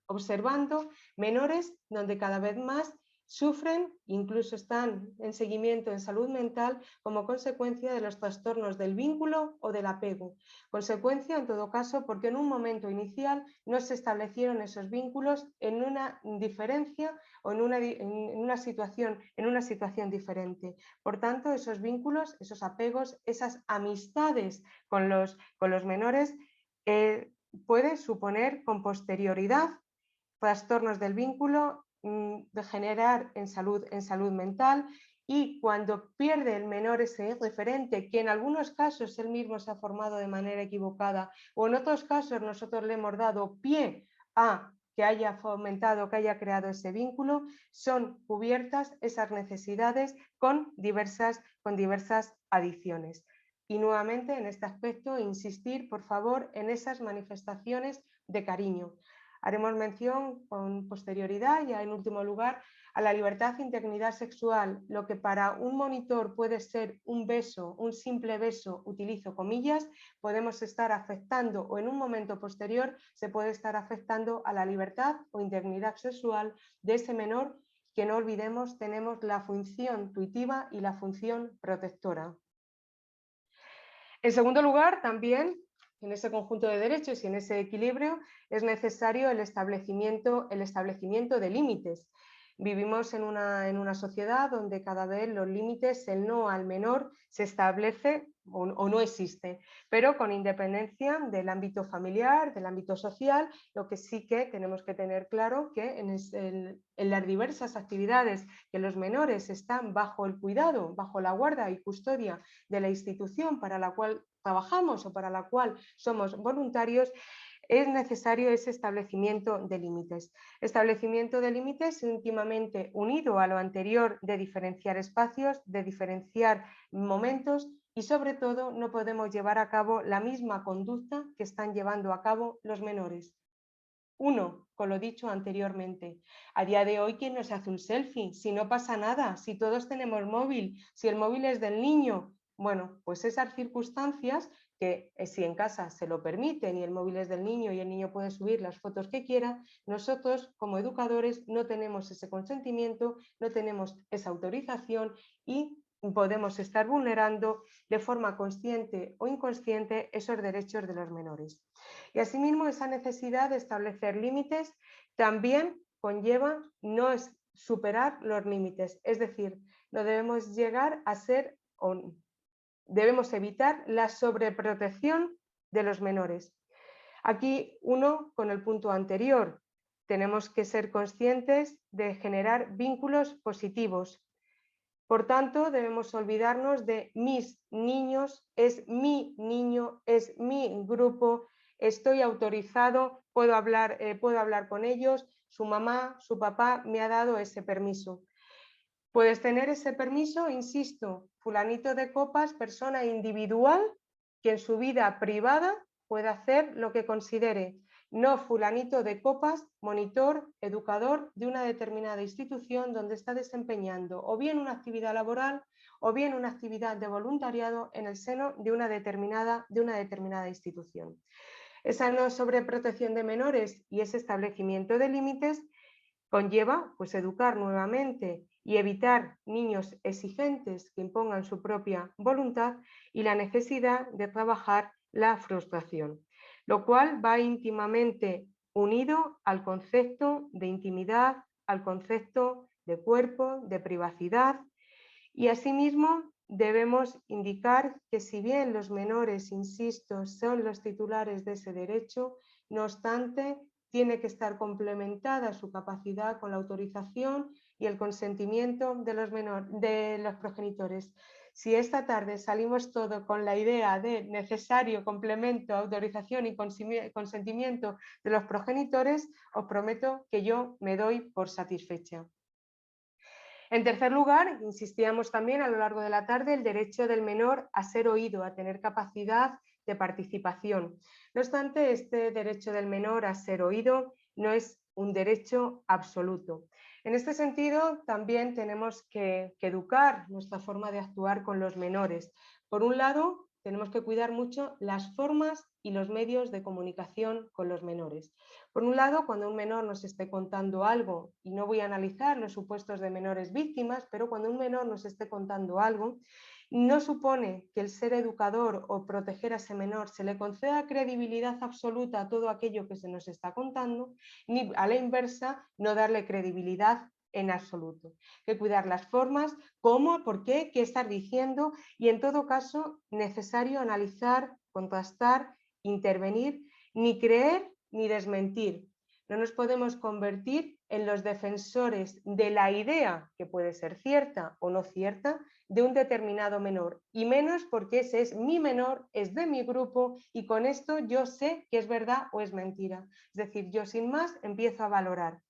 observando menores donde cada vez más sufren, incluso están en seguimiento en salud mental como consecuencia de los trastornos del vínculo o del apego. Consecuencia, en todo caso, porque en un momento inicial no se establecieron esos vínculos en una diferencia o en una situación diferente. Por tanto, esos vínculos, esos apegos, esas amistades con los menores puede suponer con posterioridad trastornos del vínculo, degenerar en salud mental y cuando pierde el menor ese referente, que en algunos casos él mismo se ha formado de manera equivocada o en otros casos nosotros le hemos dado pie a que haya fomentado, que haya creado ese vínculo, son cubiertas esas necesidades con diversas adicciones. Y nuevamente en este aspecto insistir, por favor, en esas manifestaciones de cariño. Haremos mención con posterioridad, ya en último lugar, a la libertad e integridad sexual. Lo que para un monitor puede ser un beso, un simple beso, utilizo comillas, podemos estar afectando o en un momento posterior se puede estar afectando a la libertad o integridad sexual de ese menor que no olvidemos tenemos la función tuitiva y la función protectora. En segundo lugar, también en ese conjunto de derechos y en ese equilibrio es necesario el establecimiento de límites. Vivimos en una sociedad donde cada vez los límites, el no al menor, se establece o no existe, pero con independencia del ámbito familiar, del ámbito social, lo que sí que tenemos que tener claro que en las diversas actividades que los menores están bajo el cuidado, bajo la guarda y custodia de la institución para la cual trabajamos o para la cual somos voluntarios, es necesario ese establecimiento de límites. Establecimiento de límites íntimamente unido a lo anterior de diferenciar espacios, de diferenciar momentos y sobre todo no podemos llevar a cabo la misma conducta que están llevando a cabo los menores. Uno, con lo dicho anteriormente. A día de hoy, ¿quién no se hace un selfie? Si no pasa nada, si todos tenemos móvil, si el móvil es del niño. Bueno, pues esas circunstancias que si en casa se lo permiten y el móvil es del niño y el niño puede subir las fotos que quiera, nosotros como educadores no tenemos ese consentimiento, no tenemos esa autorización y podemos estar vulnerando de forma consciente o inconsciente esos derechos de los menores. Y asimismo, esa necesidad de establecer límites también conlleva no superar los límites, es decir, no debemos llegar a ser o debemos evitar la sobreprotección de los menores. Aquí, uno, con el punto anterior, tenemos que ser conscientes de generar vínculos positivos. Por tanto, debemos olvidarnos de mis niños, es mi niño, es mi grupo, estoy autorizado, puedo hablar con ellos, su mamá, su papá me ha dado ese permiso. Puedes tener ese permiso, insisto, fulanito de copas, persona individual que en su vida privada puede hacer lo que considere, no fulanito de copas, monitor, educador de una determinada institución donde está desempeñando o bien una actividad laboral o bien una actividad de voluntariado en el seno de una determinada institución. Esa no sobreprotección de menores y ese establecimiento de límites conlleva pues educar nuevamente y evitar niños exigentes que impongan su propia voluntad y la necesidad de trabajar la frustración, lo cual va íntimamente unido al concepto de intimidad, al concepto de cuerpo, de privacidad y asimismo debemos indicar que si bien los menores, insisto, son los titulares de ese derecho, no obstante, tiene que estar complementada su capacidad con la autorización y el consentimiento de los progenitores. Si esta tarde salimos todos con la idea de necesario complemento, autorización y consentimiento de los progenitores, os prometo que yo me doy por satisfecha. En tercer lugar, insistíamos también a lo largo de la tarde el derecho del menor a ser oído, a tener capacidad de participación. No obstante, este derecho del menor a ser oído no es un derecho absoluto. En este sentido, también tenemos que educar nuestra forma de actuar con los menores. Por un lado, tenemos que cuidar mucho las formas y los medios de comunicación con los menores. Por un lado, cuando un menor nos esté contando algo, y no voy a analizar los supuestos de menores víctimas, pero cuando un menor nos esté contando algo, no supone que el ser educador o proteger a ese menor se le conceda credibilidad absoluta a todo aquello que se nos está contando, ni a la inversa no darle credibilidad en absoluto. Que cuidar las formas, cómo, por qué estar diciendo y en todo caso necesario analizar, contrastar, intervenir, ni creer ni desmentir. No nos podemos convertir en los defensores de la idea, que puede ser cierta o no cierta, de un determinado menor, y menos porque ese es mi menor, es de mi grupo y con esto yo sé que es verdad o es mentira. Es decir, yo sin más empiezo a valorar.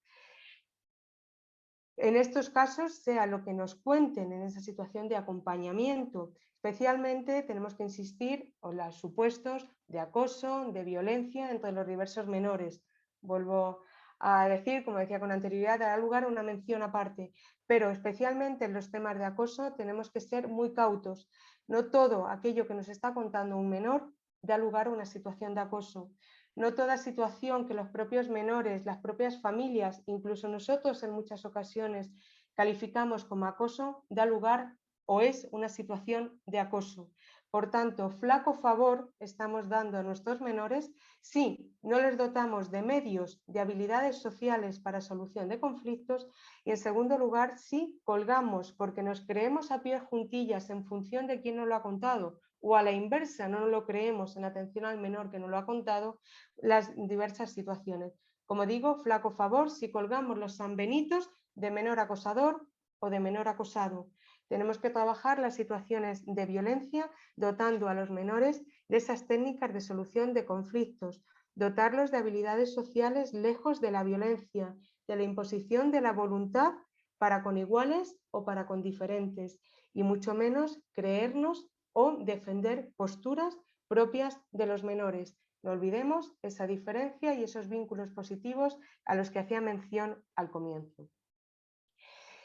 En estos casos, sea lo que nos cuenten en esa situación de acompañamiento, especialmente tenemos que insistir en los supuestos de acoso, de violencia entre los diversos menores. Vuelvo a decir, como decía con anterioridad, dará lugar a una mención aparte, pero especialmente en los temas de acoso tenemos que ser muy cautos. No todo aquello que nos está contando un menor da lugar a una situación de acoso. No toda situación que los propios menores, las propias familias, incluso nosotros en muchas ocasiones calificamos como acoso, da lugar o es una situación de acoso. Por tanto, flaco favor estamos dando a nuestros menores si no les dotamos de medios, de habilidades sociales para solución de conflictos y en segundo lugar, si colgamos porque nos creemos a pie juntillas en función de quién nos lo ha contado o a la inversa, no nos lo creemos en atención al menor que nos lo ha contado, las diversas situaciones. Como digo, flaco favor si colgamos los sanbenitos de menor acosador o de menor acosado. Tenemos que trabajar las situaciones de violencia dotando a los menores de esas técnicas de solución de conflictos, dotarlos de habilidades sociales lejos de la violencia, de la imposición de la voluntad para con iguales o para con diferentes, y mucho menos creernos o defender posturas propias de los menores. no olvidemos esa diferencia y esos vínculos positivos a los que hacía mención al comienzo.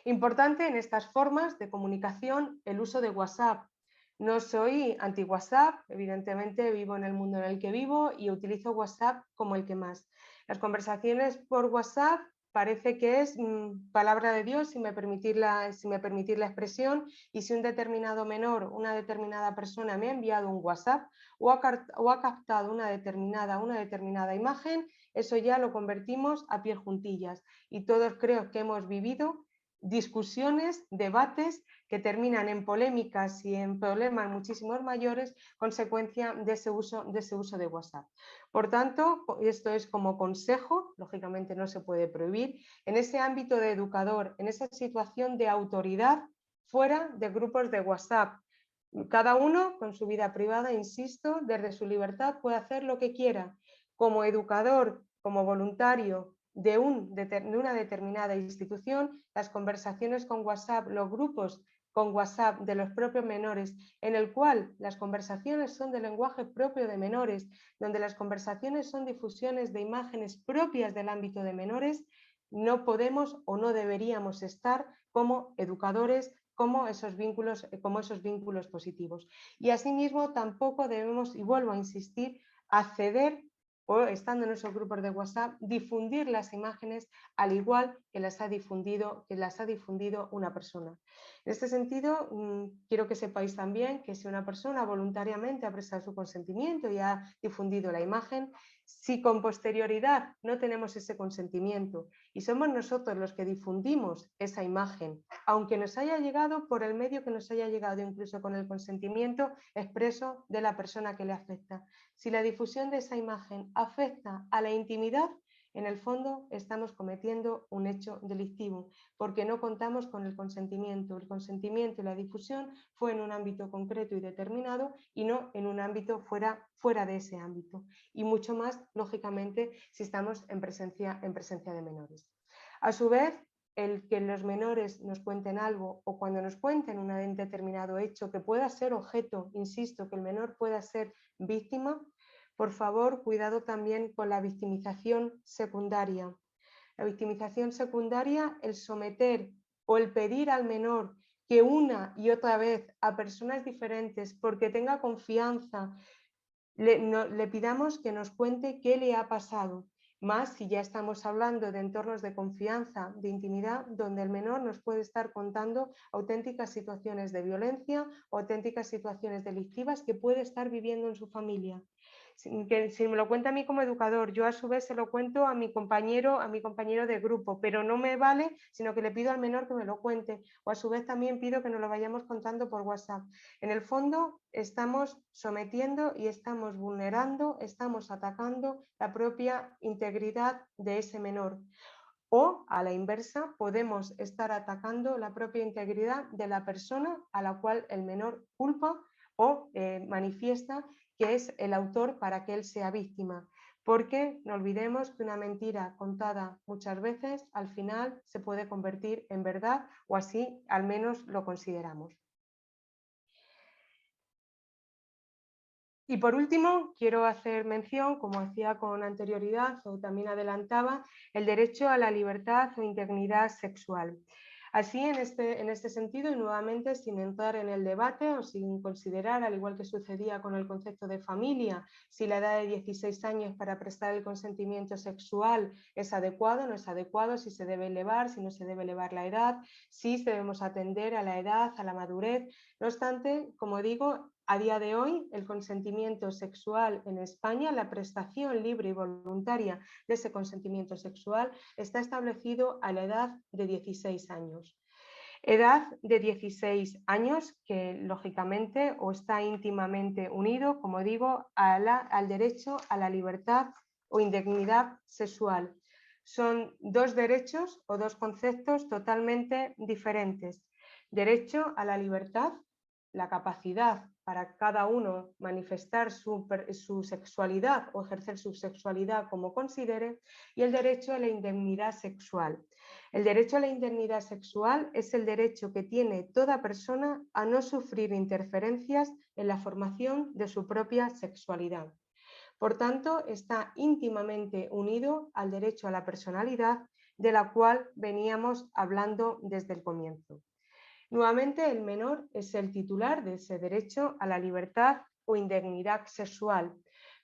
Importante en estas formas de comunicación el uso de WhatsApp. No soy anti-WhatsApp, evidentemente vivo en el mundo en el que vivo y utilizo WhatsApp como el que más. Las conversaciones por WhatsApp parece que es palabra de Dios, si me permitís la expresión, y si un determinado menor, una determinada persona me ha enviado un WhatsApp o ha captado una determinada imagen, eso ya lo convertimos a pie juntillas. Y todos creo que hemos vivido discusiones, debates que terminan en polémicas y en problemas muchísimos mayores, consecuencia de ese uso de WhatsApp. Por tanto, esto es como consejo, lógicamente no se puede prohibir, en ese ámbito de educador, en esa situación de autoridad, fuera de grupos de WhatsApp. Cada uno con su vida privada, insisto, desde su libertad puede hacer lo que quiera. Como educador, como voluntario, de una determinada institución, las conversaciones con WhatsApp, los grupos con WhatsApp de los propios menores, en el cual las conversaciones son de lenguaje propio de menores, donde las conversaciones son difusiones de imágenes propias del ámbito de menores, no podemos o no deberíamos estar como educadores, como esos vínculos positivos. Y asimismo tampoco debemos, y vuelvo a insistir, acceder o estando en esos grupos de WhatsApp, difundir las imágenes al igual que las ha difundido una persona. En este sentido, quiero que sepáis también que si una persona voluntariamente ha prestado su consentimiento y ha difundido la imagen, si con posterioridad no tenemos ese consentimiento y somos nosotros los que difundimos esa imagen, aunque nos haya llegado por el medio que nos haya llegado, incluso con el consentimiento expreso de la persona que le afecta, si la difusión de esa imagen afecta a la intimidad, en el fondo estamos cometiendo un hecho delictivo, porque no contamos con el consentimiento. El consentimiento y la difusión fue en un ámbito concreto y determinado y no en un ámbito fuera de ese ámbito. Y mucho más, lógicamente, si estamos en presencia de menores. A su vez, el que los menores nos cuenten algo o cuando nos cuenten un determinado hecho que pueda ser objeto, insisto, que el menor pueda ser víctima, por favor, cuidado también con la victimización secundaria. La victimización secundaria, el someter o el pedir al menor que una y otra vez a personas diferentes, porque tenga confianza, le pidamos que nos cuente qué le ha pasado. Más si ya estamos hablando de entornos de confianza, de intimidad, donde el menor nos puede estar contando auténticas situaciones de violencia o auténticas situaciones delictivas que puede estar viviendo en su familia. Si me lo cuenta a mí como educador, yo a su vez se lo cuento a mi compañero de grupo, pero no me vale, sino que le pido al menor que me lo cuente, o a su vez también pido que nos lo vayamos contando por WhatsApp. En el fondo estamos sometiendo y estamos vulnerando, estamos atacando la propia integridad de ese menor. O, a la inversa, podemos estar atacando la propia integridad de la persona a la cual el menor culpa o manifiesta que es el autor para que él sea víctima. Porque no olvidemos que una mentira contada muchas veces al final se puede convertir en verdad, o así al menos lo consideramos. Y por último, quiero hacer mención, como hacía con anterioridad o también adelantaba, el derecho a la libertad o integridad sexual. Así, en este sentido, y nuevamente sin entrar en el debate o sin considerar, al igual que sucedía con el concepto de familia, si la edad de 16 años para prestar el consentimiento sexual es adecuado, no es adecuado, si se debe elevar, si no se debe elevar la edad, si debemos atender a la edad, a la madurez. No obstante, como digo, a día de hoy, el consentimiento sexual en España, la prestación libre y voluntaria de ese consentimiento sexual, está establecido a la edad de 16 años. Edad de 16 años que, lógicamente, o está íntimamente unido, como digo, al derecho a la libertad o integridad sexual. Son dos derechos o dos conceptos totalmente diferentes. Derecho a la libertad, la capacidad para cada uno manifestar su sexualidad o ejercer su sexualidad como considere, y el derecho a la indemnidad sexual. El derecho a la indemnidad sexual es el derecho que tiene toda persona a no sufrir interferencias en la formación de su propia sexualidad. Por tanto, está íntimamente unido al derecho a la personalidad, de la cual veníamos hablando desde el comienzo. Nuevamente, el menor es el titular de ese derecho a la libertad o indemnidad sexual,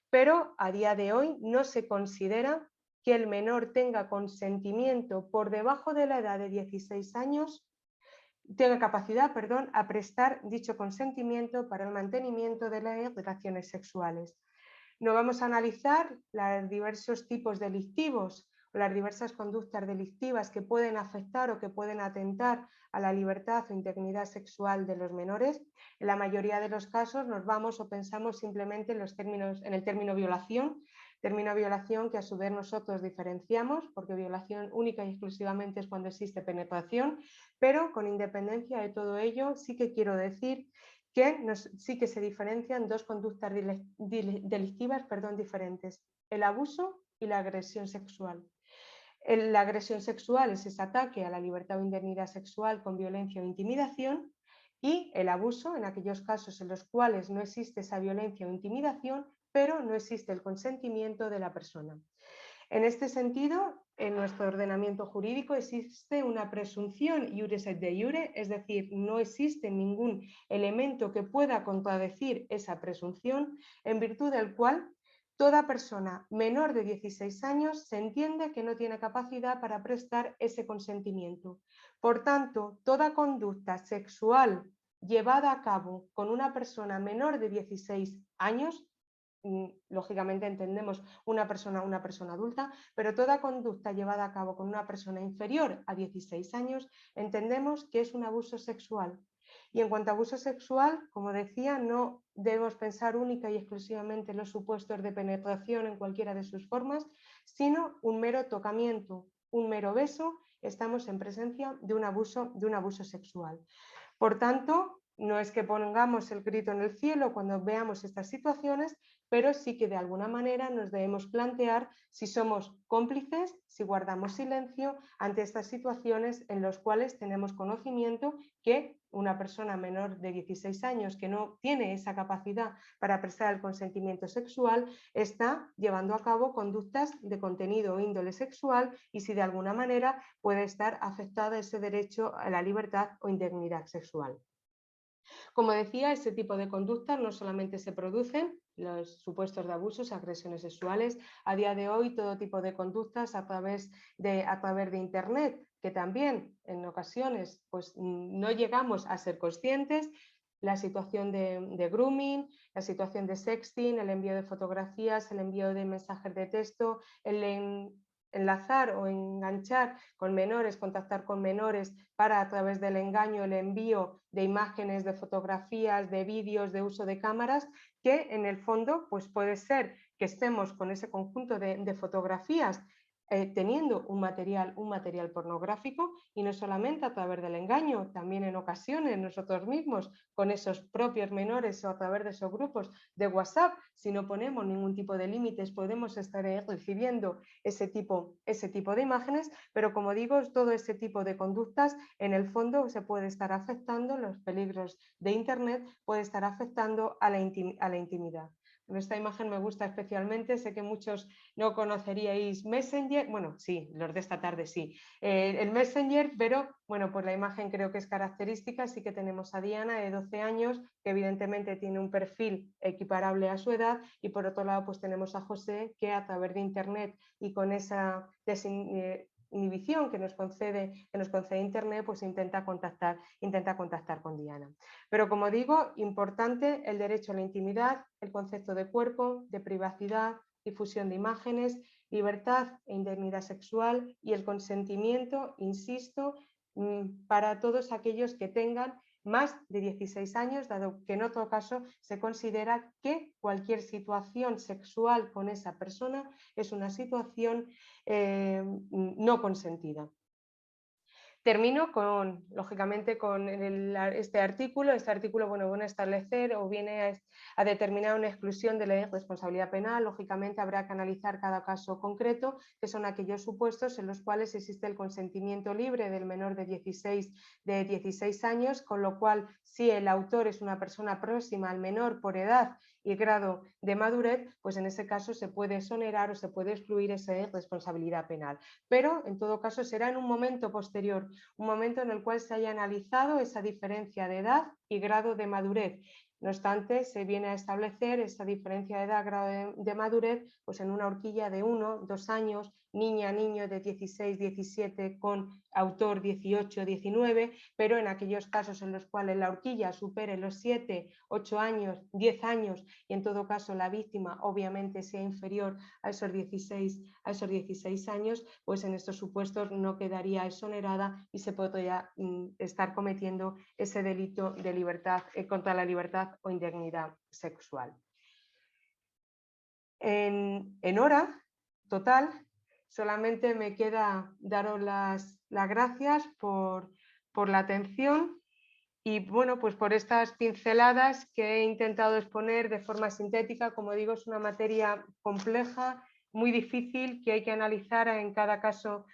pero a día de hoy no se considera que el menor tenga consentimiento por debajo de la edad de 16 años, tenga capacidad, a prestar dicho consentimiento para el mantenimiento de las relaciones sexuales. No vamos a analizar los diversos tipos delictivos o las diversas conductas delictivas que pueden afectar o que pueden atentar a la libertad o integridad sexual de los menores. En la mayoría de los casos nos vamos o pensamos simplemente en el término violación que a su vez nosotros diferenciamos, porque violación única y exclusivamente es cuando existe penetración, pero con independencia de todo ello sí que quiero decir que sí que se diferencian dos conductas delictivas diferentes, el abuso y la agresión sexual. La agresión sexual es ese ataque a la libertad o indemnidad sexual con violencia o intimidación, y el abuso en aquellos casos en los cuales no existe esa violencia o intimidación, pero no existe el consentimiento de la persona. En este sentido, en nuestro ordenamiento jurídico existe una presunción iuris et de iure, es decir, no existe ningún elemento que pueda contradecir esa presunción, en virtud del cual toda persona menor de 16 años se entiende que no tiene capacidad para prestar ese consentimiento. Por tanto, toda conducta sexual llevada a cabo con una persona menor de 16 años, lógicamente entendemos una persona adulta, pero toda conducta llevada a cabo con una persona inferior a 16 años entendemos que es un abuso sexual. Y en cuanto a abuso sexual, como decía, no debemos pensar única y exclusivamente en los supuestos de penetración en cualquiera de sus formas, sino un mero tocamiento, un mero beso, estamos en presencia de un abuso sexual. Por tanto, no es que pongamos el grito en el cielo cuando veamos estas situaciones, pero sí que de alguna manera nos debemos plantear si somos cómplices, si guardamos silencio ante estas situaciones en las cuales tenemos conocimiento que una persona menor de 16 años que no tiene esa capacidad para prestar el consentimiento sexual está llevando a cabo conductas de contenido o índole sexual, y si de alguna manera puede estar afectada ese derecho a la libertad o integridad sexual. Como decía, este tipo de conductas no solamente se producen los supuestos de abusos, agresiones sexuales, a día de hoy todo tipo de conductas a través de Internet, que también en ocasiones pues, no llegamos a ser conscientes, la situación de grooming, la situación de sexting, el envío de fotografías, el envío de mensajes de texto, el enlazar o enganchar con menores, contactar con menores para a través del engaño, el envío de imágenes, de fotografías, de vídeos, de uso de cámaras, que en el fondo pues puede ser que estemos con ese conjunto de fotografías teniendo un material pornográfico, y no solamente a través del engaño, también en ocasiones nosotros mismos con esos propios menores o a través de esos grupos de WhatsApp, si no ponemos ningún tipo de límites podemos estar recibiendo ese tipo de imágenes, pero como digo, todo ese tipo de conductas en el fondo se puede estar afectando, los peligros de Internet puede estar afectando a la intimidad. Esta imagen me gusta especialmente, sé que muchos no conoceríais Messenger, bueno, sí, los de esta tarde sí, el Messenger, pero bueno, pues la imagen creo que es característica. Sí que tenemos a Diana de 12 años, que evidentemente tiene un perfil equiparable a su edad, y por otro lado pues tenemos a José, que a través de Internet y con esa inhibición que nos concede Internet, pues intenta contactar con Diana. Pero como digo, importante el derecho a la intimidad, el concepto de cuerpo, de privacidad, difusión de imágenes, libertad e indemnidad sexual y el consentimiento, insisto, para todos aquellos que tengan más de 16 años, dado que en otro caso se considera que cualquier situación sexual con esa persona es una situación no consentida. Termino lógicamente con este artículo. Este artículo viene a establecer o viene a determinar una exclusión de la responsabilidad penal. Lógicamente habrá que analizar cada caso concreto, que son aquellos supuestos en los cuales existe el consentimiento libre del menor de 16 años, con lo cual si el autor es una persona próxima al menor por edad y grado de madurez, pues en ese caso se puede exonerar o se puede excluir esa responsabilidad penal. Pero en todo caso será en un momento posterior, un momento en el cual se haya analizado esa diferencia de edad y grado de madurez. No obstante, se viene a establecer esa diferencia de edad, grado de madurez, pues en una horquilla de 1, 2 años, niña, niño de 16, 17 con autor 18, 19, pero en aquellos casos en los cuales la horquilla supere los 7, 8 años, 10 años y en todo caso la víctima obviamente sea inferior a esos 16 años, pues en estos supuestos no quedaría exonerada y se podría estar cometiendo ese delito de libertad contra la libertad o indignidad sexual. En hora total, solamente me queda daros las gracias por la atención y bueno, pues por estas pinceladas que he intentado exponer de forma sintética. Como digo, es una materia compleja, muy difícil, que hay que analizar en cada caso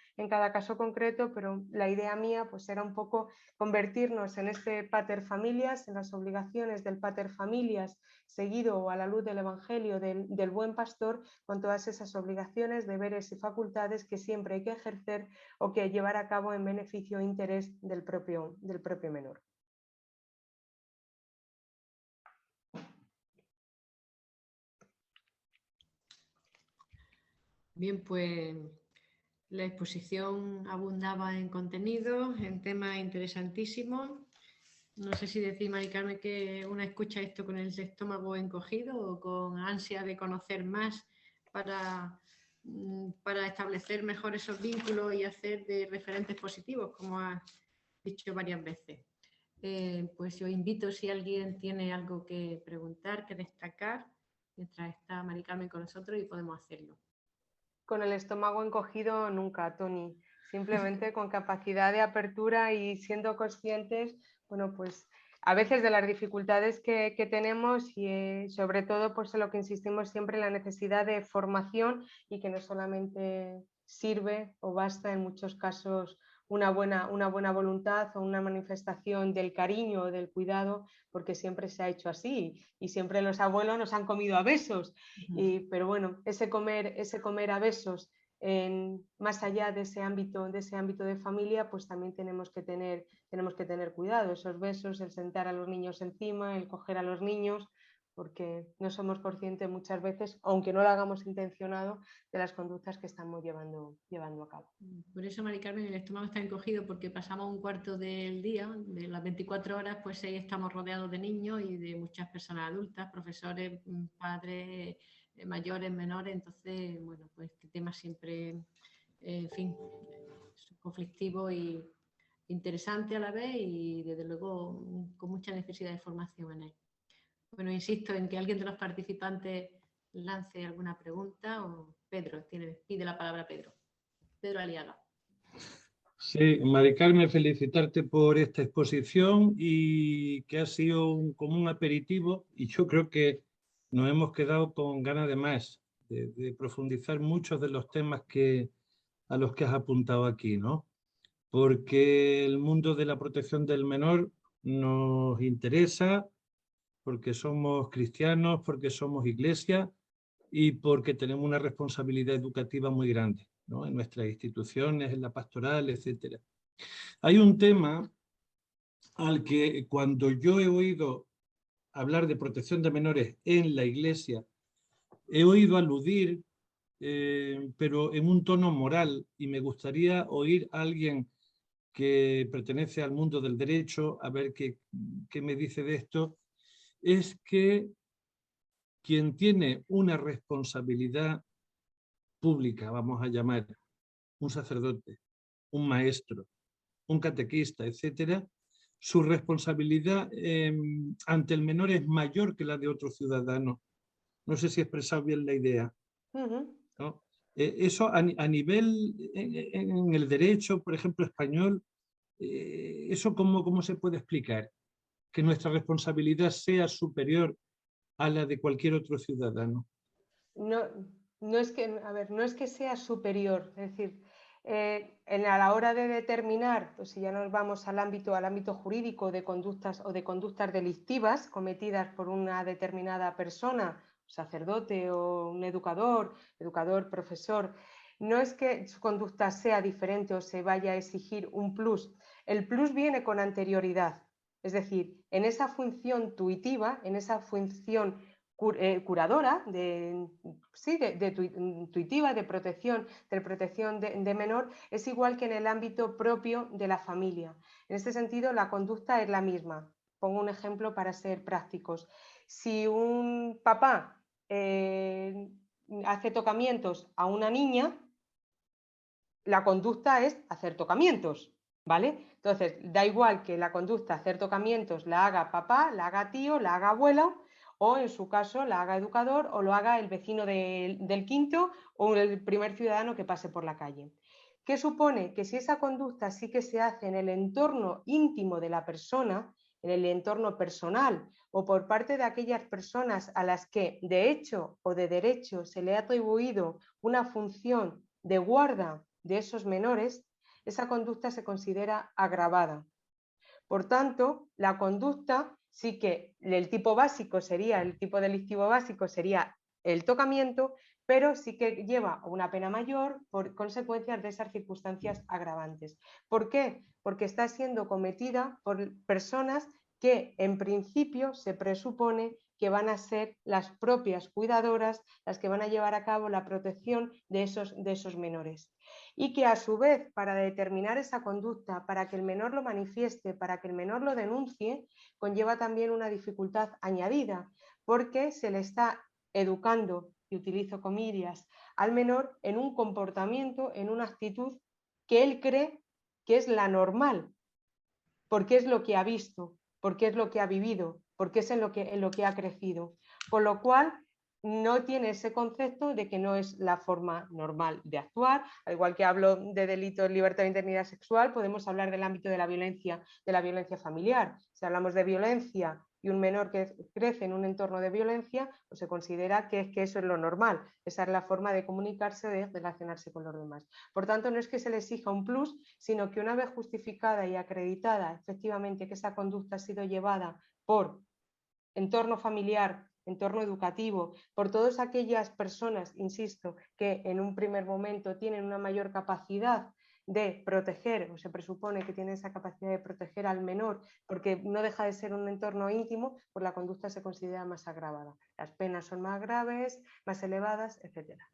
concreto, pero la idea mía pues era un poco convertirnos en este pater familias, en las obligaciones del pater familias, seguido a la luz del Evangelio del buen pastor, con todas esas obligaciones, deberes y facultades que siempre hay que ejercer o que llevar a cabo en beneficio e interés del propio menor. Bien, pues la exposición abundaba en contenidos, en temas interesantísimos. No sé si decir, Mari Carmen, que una escucha esto con el estómago encogido o con ansia de conocer más para establecer mejor esos vínculos y hacer de referentes positivos, como has dicho varias veces. Pues yo invito, si alguien tiene algo que preguntar, que destacar, mientras está Mari Carmen con nosotros, y podemos hacerlo. Con el estómago encogido nunca, Toni. Simplemente con capacidad de apertura y siendo conscientes, bueno, pues a veces de las dificultades que tenemos y sobre todo pues en lo que insistimos siempre, la necesidad de formación y que no solamente sirve o basta en muchos casos una buena voluntad o una manifestación del cariño o del cuidado, porque siempre se ha hecho así y siempre los abuelos nos han comido a besos. Pero bueno, ese comer a besos más allá de ese ámbito de familia, pues también tenemos que tener cuidado. Esos besos, el sentar a los niños encima, el coger a los niños, porque no somos conscientes muchas veces, aunque no lo hagamos intencionado, de las conductas que estamos llevando a cabo. Por eso, Mari Carmen, el estómago está encogido, porque pasamos un cuarto del día, de las 24 horas, pues ahí estamos rodeados de niños y de muchas personas adultas, profesores, padres, mayores, menores. Entonces, bueno, pues este tema siempre, en fin, es conflictivo y interesante a la vez, y desde luego con mucha necesidad de formación en él. Bueno, insisto en que alguien de los participantes lance alguna pregunta. O Pedro, pide la palabra Pedro. Pedro Aliaga. Sí, Mari Carmen, felicitarte por esta exposición y que ha sido como un aperitivo, y yo creo que nos hemos quedado con ganas de más, de profundizar muchos de los temas a los que has apuntado aquí, ¿no? Porque el mundo de la protección del menor nos interesa, porque somos cristianos, porque somos iglesia y porque tenemos una responsabilidad educativa muy grande, ¿no? En nuestras instituciones, en la pastoral, etc. Hay un tema al que cuando yo he oído hablar de protección de menores en la iglesia, he oído aludir, pero en un tono moral, y me gustaría oír a alguien que pertenece al mundo del derecho, a ver qué me dice de esto, es que quien tiene una responsabilidad pública, vamos a llamar, un sacerdote, un maestro, un catequista, etcétera, su responsabilidad ante el menor es mayor que la de otro ciudadano. No sé si he expresado bien la idea, ¿no? Eso a nivel, en el derecho, por ejemplo, español, ¿eso cómo se puede explicar? Que nuestra responsabilidad sea superior a la de cualquier otro ciudadano. No es que sea superior, es decir, a la hora de determinar, pues si ya nos vamos al ámbito jurídico de conductas o de conductas delictivas cometidas por una determinada persona, sacerdote o un educador, profesor, no es que su conducta sea diferente o se vaya a exigir un plus. El plus viene con anterioridad, es decir, en esa función tuitiva, en esa función curadora, intuitiva, de protección de menor, es igual que en el ámbito propio de la familia. En este sentido, la conducta es la misma. Pongo un ejemplo para ser prácticos. Si un papá hace tocamientos a una niña, la conducta es hacer tocamientos, ¿vale? Entonces, da igual que la conducta hacer tocamientos la haga papá, la haga tío, la haga abuelo, o en su caso la haga educador o lo haga el vecino del quinto o el primer ciudadano que pase por la calle. ¿Qué supone? Que si esa conducta sí que se hace en el entorno íntimo de la persona, en el entorno personal o por parte de aquellas personas a las que de hecho o de derecho se le ha atribuido una función de guarda de esos menores, esa conducta se considera agravada. Por tanto, la conducta sí que el tipo delictivo básico sería el tocamiento, pero sí que lleva una pena mayor por consecuencias de esas circunstancias agravantes. ¿Por qué? Porque está siendo cometida por personas que en principio se presupone que van a ser las propias cuidadoras las que van a llevar a cabo la protección de esos menores. Y que a su vez, para determinar esa conducta, para que el menor lo manifieste, para que el menor lo denuncie, conlleva también una dificultad añadida, porque se le está educando, y utilizo comillas, al menor en un comportamiento, en una actitud que él cree que es la normal, porque es lo que ha visto, porque es lo que ha vivido, porque es en lo que ha crecido. Con lo cual, no tiene ese concepto de que no es la forma normal de actuar. Al igual que hablo de delitos, libertad e integridad sexual, podemos hablar del ámbito de la violencia familiar. Si hablamos de violencia y un menor que crece en un entorno de violencia, pues se considera que eso es lo normal. Esa es la forma de comunicarse, de relacionarse con los demás. Por tanto, no es que se le exija un plus, sino que una vez justificada y acreditada efectivamente que esa conducta ha sido llevada por entorno familiar, entorno educativo, por todas aquellas personas, insisto, que en un primer momento tienen una mayor capacidad de proteger, o se presupone que tienen esa capacidad de proteger al menor, porque no deja de ser un entorno íntimo, pues la conducta se considera más agravada. Las penas son más graves, más elevadas, etcétera.